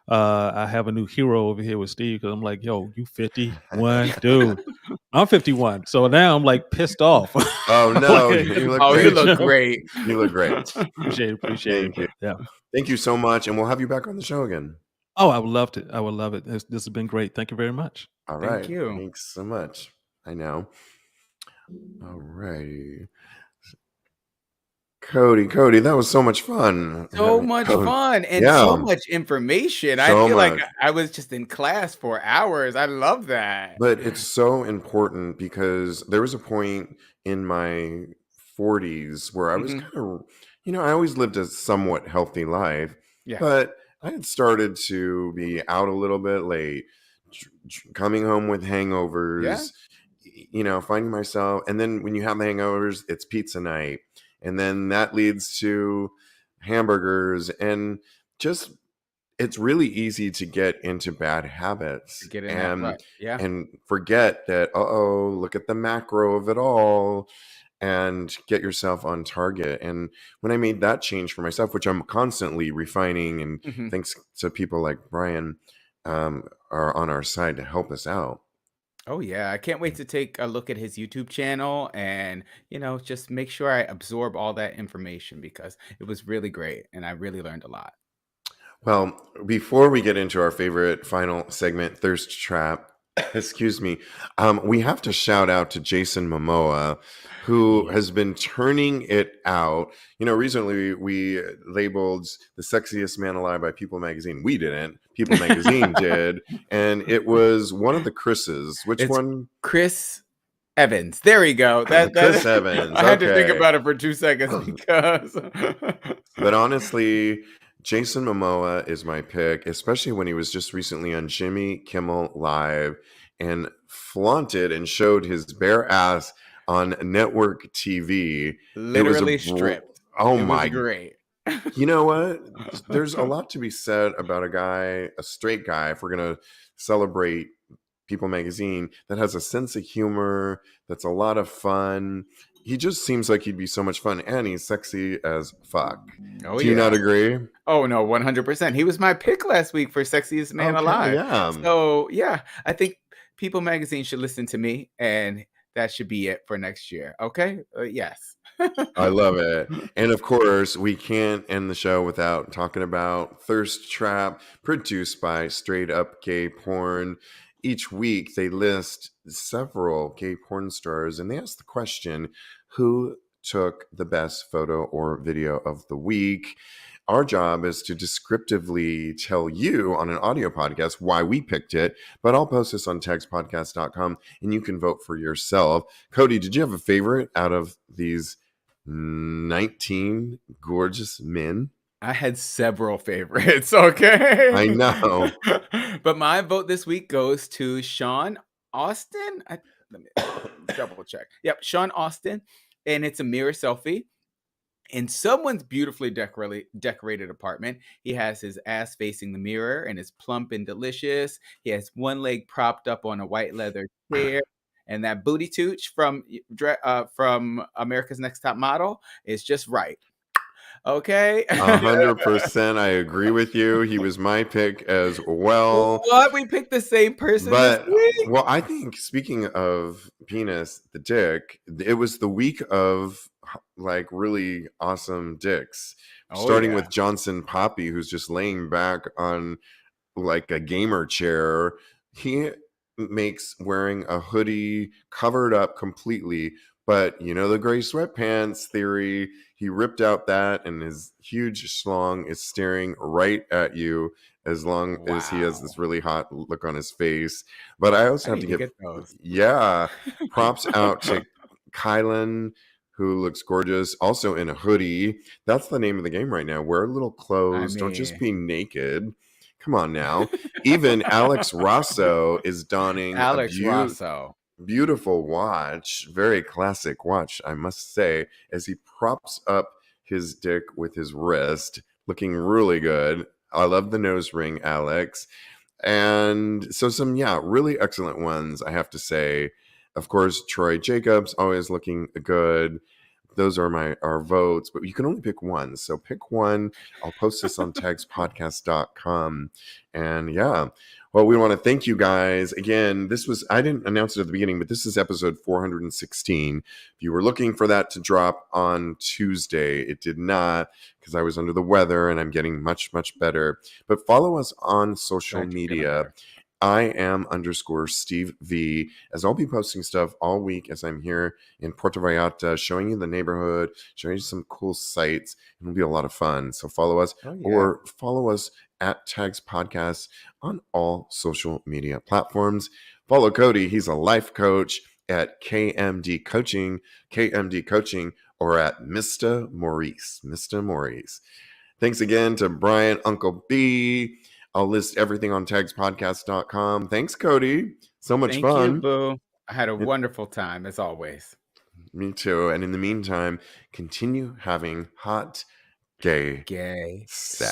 I have a new hero over here with Steve, because I'm like, yo, you 51, dude. I'm 51, so now I'm like pissed off. Oh, no. Like, You look Oh, you great. look great. You look great. Appreciate Thank you. it. Yeah. Thank you so much. And we'll have you back on the show again. Oh, I would love to. I would love it. This has been great. Thank you very much. All Thank right. you. Thanks so much. I know. All righty. Kodi, that was so much fun. So much fun and Yeah. so much information. I So feel like much. I was just in class for hours. I love that. But it's so important, because there was a point in my 40s where I was Mhm. kind of, I always lived a somewhat healthy life, Yeah. but I had started to be out a little bit late, coming home with hangovers, finding myself. And then when you have the hangovers, it's pizza night. And then that leads to hamburgers, and just, it's really easy to get into bad habits Get in that rut. Yeah. and forget that, look at the macro of it all, and get yourself on target. And when I made that change for myself, which I'm constantly refining, and Mhm. thanks to people like Brian, are on our side to help us out. Oh yeah, I can't wait to take a look at his YouTube channel and, just make sure I absorb all that information, because it was really great and I really learned a lot. Well, before we get into our favorite final segment, Thirst Trap, excuse me, we have to shout out to Jason Momoa, who Yeah. has been turning it out. Recently we labeled the sexiest man alive by People Magazine. We didn't. People Magazine did. And it was one of the Chris's. Which It's one? Chris Evans. There we go. Chris Evans. I had to think Okay. about it for 2 seconds because But honestly, Jason Momoa is my pick, especially when he was just recently on Jimmy Kimmel Live and flaunted and showed his bare ass on network TV. literally stripped. Oh It was my! great. You know what? There's a lot to be said about a straight guy, if we're gonna celebrate People Magazine, that has a sense of humor, that's a lot of fun. He just seems like he'd be so much fun, and he's sexy as fuck. Oh Do you not yeah. agree? Oh no, 100%. He was my pick last week for sexiest man Okay, alive. yeah. So yeah, I think People Magazine should listen to me, and that should be it for next year. Okay? Yes. I love it. And of course, we can't end the show without talking about Thirst Trap, produced by Straight Up Gay Porn. Each week, they list several gay porn stars, and they ask the question, who took the best photo or video of the week? Our job is to descriptively tell you on an audio podcast why we picked it, but I'll post this on tagspodcast.com, and you can vote for yourself. Kodi, did you have a favorite out of these 19 gorgeous men? I had several favorites, okay? I know. But my vote this week goes to Sean Austin. Let me double check. Yep, Sean Austin. And it's a mirror selfie in someone's beautifully decorated apartment. He has his ass facing the mirror and is plump and delicious. He has one leg propped up on a white leather chair. And that booty tooch from America's Next Top Model is just right. Okay. 100%. I agree with you. He was my pick as well. What? We picked the same person this But, week? well, I think speaking of penis, the dick, it was the week of like really awesome dicks. Oh, Starting yeah. with Johnson Poppy, who's just laying back on like a gamer chair. He makes wearing a hoodie covered up completely, but you know the gray sweatpants theory. He ripped out that, and his huge schlong is staring right at you as long as he has this Wow. really hot look on his face. But I also I have need to to give, get those. yeah, props out to Kylan, who looks gorgeous, also in a hoodie. That's the name of the game right now. Wear little I clothes. Don't just mean, be naked. Come on now. Even Alex Rosso is donning a Alex Rosso. beautiful watch, very classic watch, I must say, as he props up his dick with his wrist, looking really good. I love the nose ring, Alex. And so some, yeah, really excellent ones, I have to say. Of course, Troy Jacobs, always looking good. Those are our votes, but you can only pick one. So pick one. I'll post this on tagspodcast.com. And yeah, well, we want to thank you guys again. I didn't announce it at the beginning, but this is episode 416. If you were looking for that to drop on Tuesday, it did not, because I was under the weather and I'm getting much, much better. But follow us on social Glad you're feeling media. better. I am _Steve V, as I'll be posting stuff all week as I'm here in Puerto Vallarta, showing you the neighborhood, showing you some cool sights. It'll be a lot of fun. So follow us, Oh, yeah. or follow us at Tags Podcast on all social media platforms. Follow Kodi. He's a life coach at KMD Coaching, or at Mr. Maurice. Thanks again to Brian, Uncle B. I'll list everything on tagspodcast.com. Thanks, Kodi. So much Thank you, fun. boo. I had a It- wonderful time, as always. Me too. And in the meantime, continue having hot gay Gay sex.